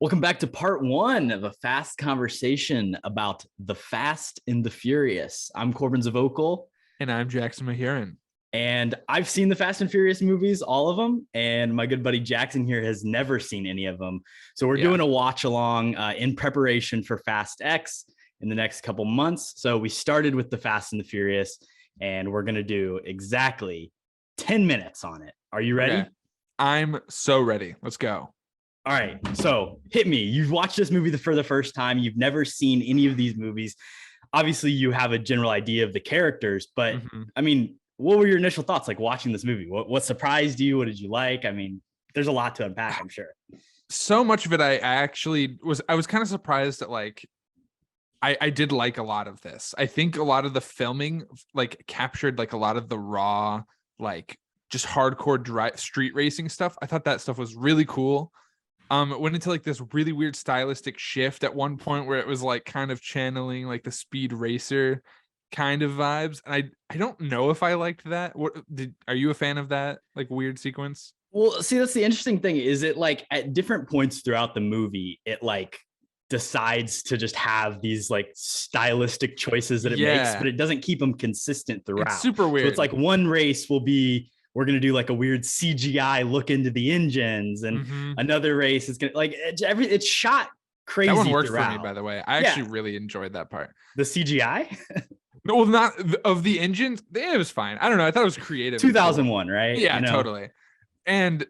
Welcome back to part one of a fast conversation about the Fast and the Furious. I'm Korbin Zvokel. And I'm Jackson Mahuron. And I've seen the Fast and Furious movies, all of them. And my good buddy Jackson here has never seen any of them. So we're doing a watch along in preparation for Fast X in the next couple months. So we started with the Fast and the Furious, and we're going to do exactly 10 minutes on it. Are you ready? Okay. I'm so ready. Let's go. All right, so hit me. You've watched this movie for the first time. You've never seen any of these movies. Obviously, you have a general idea of the characters, but I mean, what were your initial thoughts like watching this movie? What surprised you? What did you like? I mean, there's a lot to unpack, I'm sure. So much of it, I was kind of surprised that I did like a lot of this. I think a lot of the filming captured a lot of the raw, just hardcore street racing stuff. I thought that stuff was really cool. It went into this really weird stylistic shift at one point where it was kind of channeling the Speed Racer kind of vibes. And I don't know if I liked that. Are you a fan of that weird sequence? Well, see, that's the interesting thing. Is it at different points throughout the movie, it decides to just have these stylistic choices that it makes, but it doesn't keep them consistent throughout. It's super weird. So it's one race will be, we're going to do a weird CGI look into the engines, and another race is going to it's shot crazy. That one worked throughout. For me, by the way. I actually really enjoyed that part. The CGI? No, well, not of the engines. It was fine. I don't know. I thought it was creative. 2001, right? Yeah, totally. And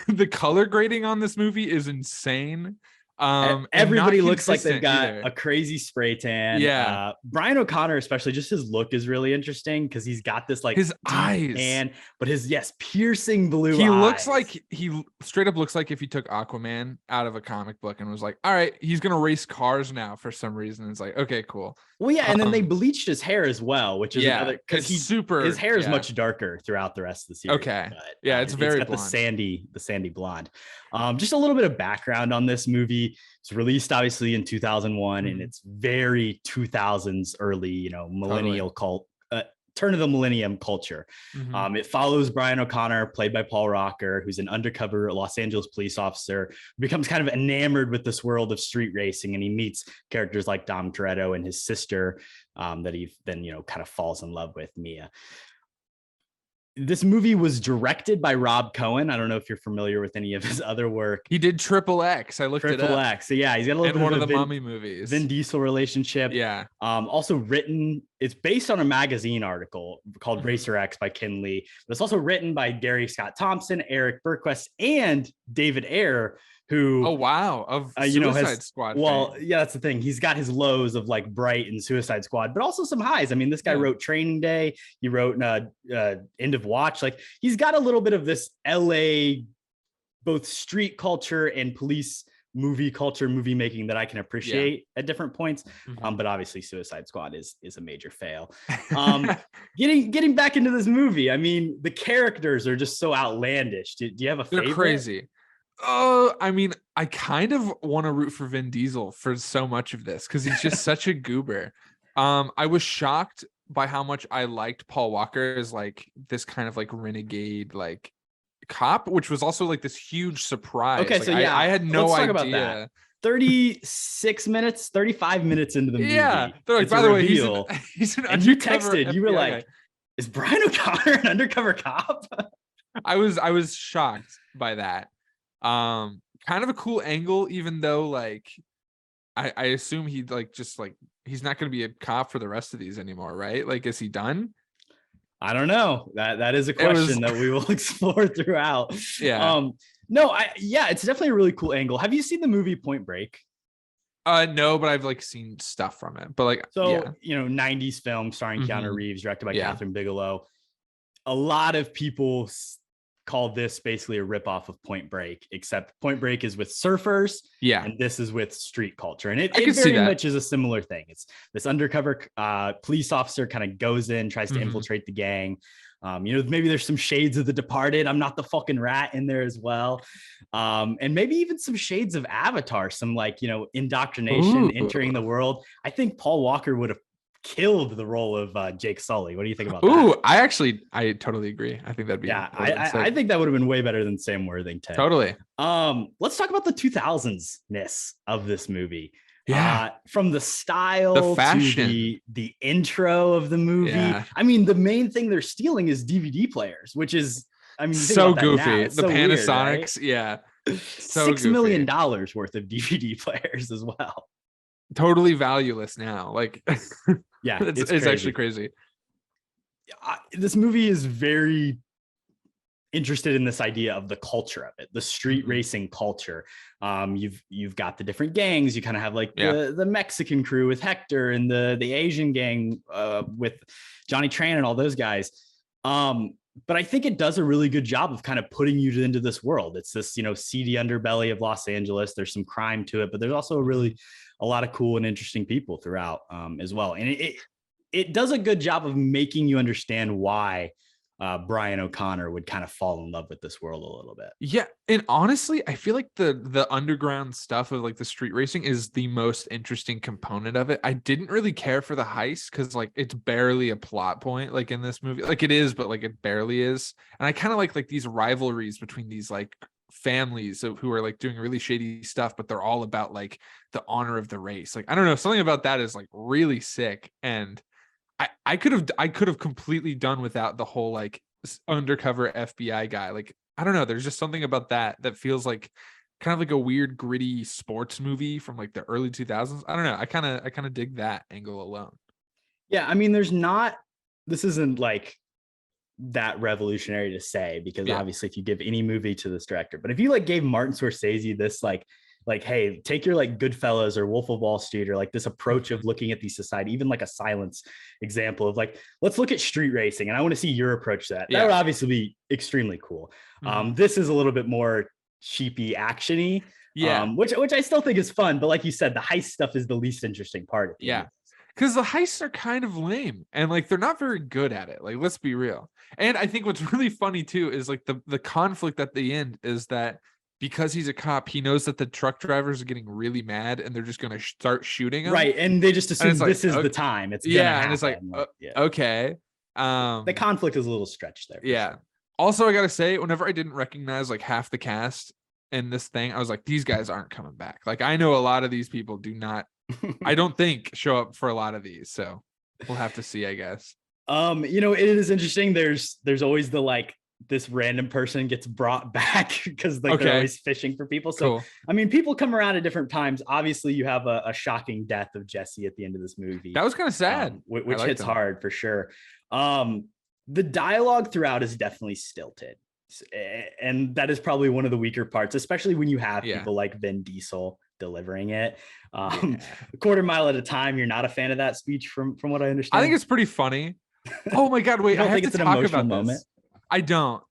the color grading on this movie is insane. Everybody looks like they've got a crazy spray tan. Brian O'Connor, especially, just his look is really interesting because he's got this his eyes, but his piercing blue. He looks he straight up looks like if you took Aquaman out of a comic book and was all right, he's gonna race cars now for some reason. It's okay, cool. Well, yeah, and then they bleached his hair as well, which is another because his hair is much darker throughout the rest of the series. Okay, it's very got blonde. the sandy blonde. Just a little bit of background on this movie. It's released obviously in 2001, and it's very 2000s early, millennial cult, turn of the millennium culture. It follows Brian O'Connor, played by Paul Walker, who's an undercover Los Angeles police officer, who becomes kind of enamored with this world of street racing, and he meets characters like Dom Toretto and his sister that he then kind of falls in love with, Mia. This movie was directed by Rob Cohen. I don't know if you're familiar with any of his other work. He did Triple X. I looked it up. X. So yeah, he's got a little bit one of the Mummy movies. Vin Diesel relationship. Yeah. Also written. It's based on a magazine article called Racer X by Ken Lee. But it's also written by Gary Scott Thompson, Eric Berquist, and David Ayer, who of Suicide Squad. Well, yeah, that's the thing. He's got his lows of Bright and Suicide Squad, but also some highs. I mean, this guy wrote Training Day. He wrote End of Watch. He's got a little bit of this LA, both street culture and police movie culture, movie making that I can appreciate at different points. But obviously Suicide Squad is a major fail. Getting back into this movie. I mean, the characters are just so outlandish. Do you have a favorite? They're crazy. I mean, I kind of want to root for Vin Diesel for so much of this because he's just such a goober. I was shocked by how much I liked Paul Walker as this kind of renegade cop, which was also this huge surprise. Okay, so I had no idea about that. 35 minutes into the movie. Yeah, they're by the way, he's an and you texted, you were like, is Brian O'Connor an undercover cop? I was shocked by that. Kind of a cool angle, even though I assume he he's not going to be a cop for the rest of these anymore, right? Is he done? I don't know. That is a question that we will explore throughout. Yeah. It's definitely a really cool angle. Have you seen the movie Point Break? No, but I've seen stuff from it. But 90s film starring Keanu Reeves, directed by Catherine Bigelow. A lot of people call this basically a ripoff of Point Break, except Point Break is with surfers, and this is with street culture, and it very much is a similar thing. It's this undercover police officer kind of goes in, tries to infiltrate the gang. Maybe there's some shades of The Departed, I'm not the fucking rat in there as well, and maybe even some shades of Avatar, some indoctrination, entering the world. I think Paul Walker would have killed the role of Jake Sully. What do you think about that? Ooh, I totally agree. I think that'd be, I think that would have been way better than Sam Worthington. Totally. Let's talk about the 2000s-ness of this movie. Yeah. From the style, the fashion, to the intro of the movie. Yeah. I mean, the main thing they're stealing is DVD players, which is, I mean, so goofy. The so Panasonics, weird, right? yeah. So $6 million worth of DVD players as well. Totally valueless now. Like, yeah, it's actually crazy. This movie is very interested in this idea of the culture of it, the street racing culture. You've got the different gangs. You kind of have like the Mexican crew with Hector, and the Asian gang with Johnny Tran and all those guys. But I think it does a really good job of kind of putting you into this world. It's this, seedy underbelly of Los Angeles. There's some crime to it, but there's also a lot of cool and interesting people throughout as well. And it does a good job of making you understand why Brian O'Connor would kind of fall in love with this world a little bit. Yeah. And honestly, I feel like the underground stuff of like the street racing is the most interesting component of it. I didn't really care for the heist because like it's barely a plot point like in this movie. Like it is, but like it barely is. And I kind of like these rivalries between these like families who are like doing really shady stuff, but they're all about like the honor of the race. Like I don't know, something about that is like really sick. And I could have completely done without the whole like undercover FBI guy. Like I don't know, there's just something about that feels like kind of like a weird gritty sports movie from like the early 2000s. I don't know, I kind of dig that angle alone. Yeah, I mean, this isn't like that revolutionary to say, because obviously if you give any movie to this director, but if you like gave Martin Scorsese this like, hey, take your like Goodfellas or Wolf of Wall Street, or like this approach of looking at the society, even like a Silence example of like, let's look at street racing, and I want to see your approach to that. That would obviously be extremely cool. This is a little bit more cheapy, actiony, which I still think is fun, but like you said, the heist stuff is the least interesting part of it. Yeah, because the heists are kind of lame and like they're not very good at it. Like, let's be real. And I think what's really funny too is like the conflict at the end is that because he's a cop, he knows that the truck drivers are getting really mad and they're just going to start shooting him. Right. And they just assume this is the time. It's and it's like, okay. The conflict is a little stretched there. Yeah. Sure. Also, I got to say, whenever I didn't recognize like half the cast in this thing, I was like, these guys aren't coming back. Like, I know a lot of these people do not, I don't think show up for a lot of these. So we'll have to see, I guess. It is interesting. There's always the like, this random person gets brought back because like they're always fishing for people. So, cool. I mean, people come around at different times. Obviously you have a shocking death of Jesse at the end of this movie. That was kind of sad. Which hits hard for sure. The dialogue throughout is definitely stilted. And that is probably one of the weaker parts, especially when you have people like Vin Diesel delivering it. A quarter mile at a time. You're not a fan of that speech from what I understand. I think it's pretty funny. Oh my God. Wait, I have to talk about moment. This. I don't.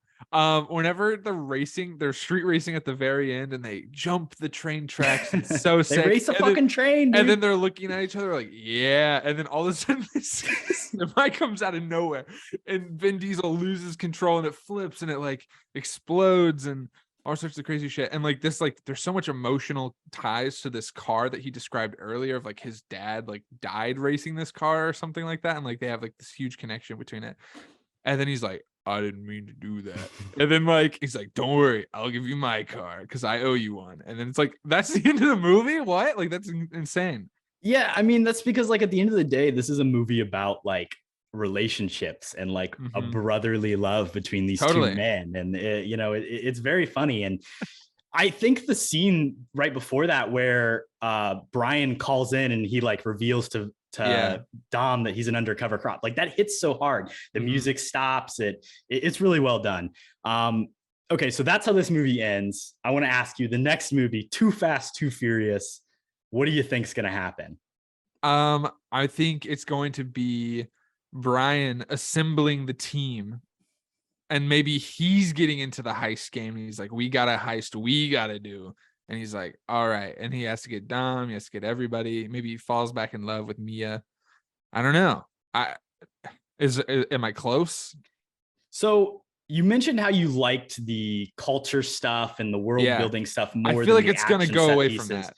Whenever they're street racing at the very end and they jump the train tracks, it's so sick. They race a fucking train, dude. And then they're looking at each other like, yeah. And then all of a sudden the mic comes out of nowhere and Vin Diesel loses control and it flips and it like explodes and all sorts of crazy shit. And like this, like there's so much emotional ties to this car that he described earlier of like his dad like died racing this car or something like that. And like they have like this huge connection between it. And then he's like, I didn't mean to do that. And then like he's like, don't worry, I'll give you my car because I owe you one. And then it's like, that's the end of the movie. What? Like that's insane. Yeah, I mean, that's because like at the end of the day, this is a movie about like relationships and like a brotherly love between these two men. And it's very funny. And I think the scene right before that where Brian calls in and he like reveals to Dom that he's an undercover cop, like that hits so hard. The music stops. It's really well done. Okay, so that's how this movie ends. I want to ask you the next movie, Too Fast, Too Furious. What do you think's going to happen? I think it's going to be Brian assembling the team, and maybe he's getting into the heist game. And he's like, we got a heist we got to do. And he's like, all right. And he has to get Dom. He has to get everybody. Maybe he falls back in love with Mia. I don't know. Am I close? So you mentioned how you liked the culture stuff and the world building stuff more. I feel like it's going to go away from that.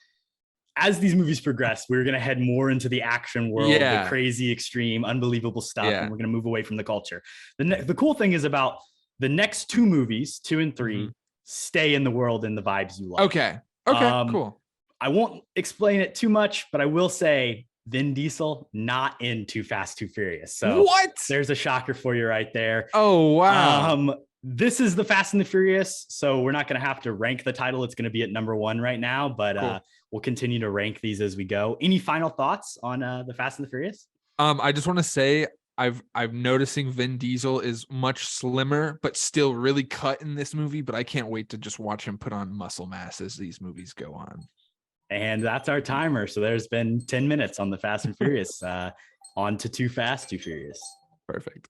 as these movies progress, we're going to head more into the action world, the crazy, extreme, unbelievable stuff, and we're going to move away from the culture. The cool thing is about the next two movies, 2 and 3, stay in the world and the vibes you like. Okay, cool. I won't explain it too much, but I will say Vin Diesel not in Too Fast, Too Furious. So what? There's a shocker for you right there. Oh, wow. This is the Fast and the Furious, so we're not going to have to rank the title. It's going to be at number 1 right now, but cool. We'll continue to rank these as we go. Any final thoughts on the Fast and the Furious? I just want to say I'm noticing Vin Diesel is much slimmer, but still really cut in this movie. But I can't wait to just watch him put on muscle mass as these movies go on. And that's our timer. So there's been 10 minutes on the Fast and Furious. On to Too Fast, Too Furious. Perfect.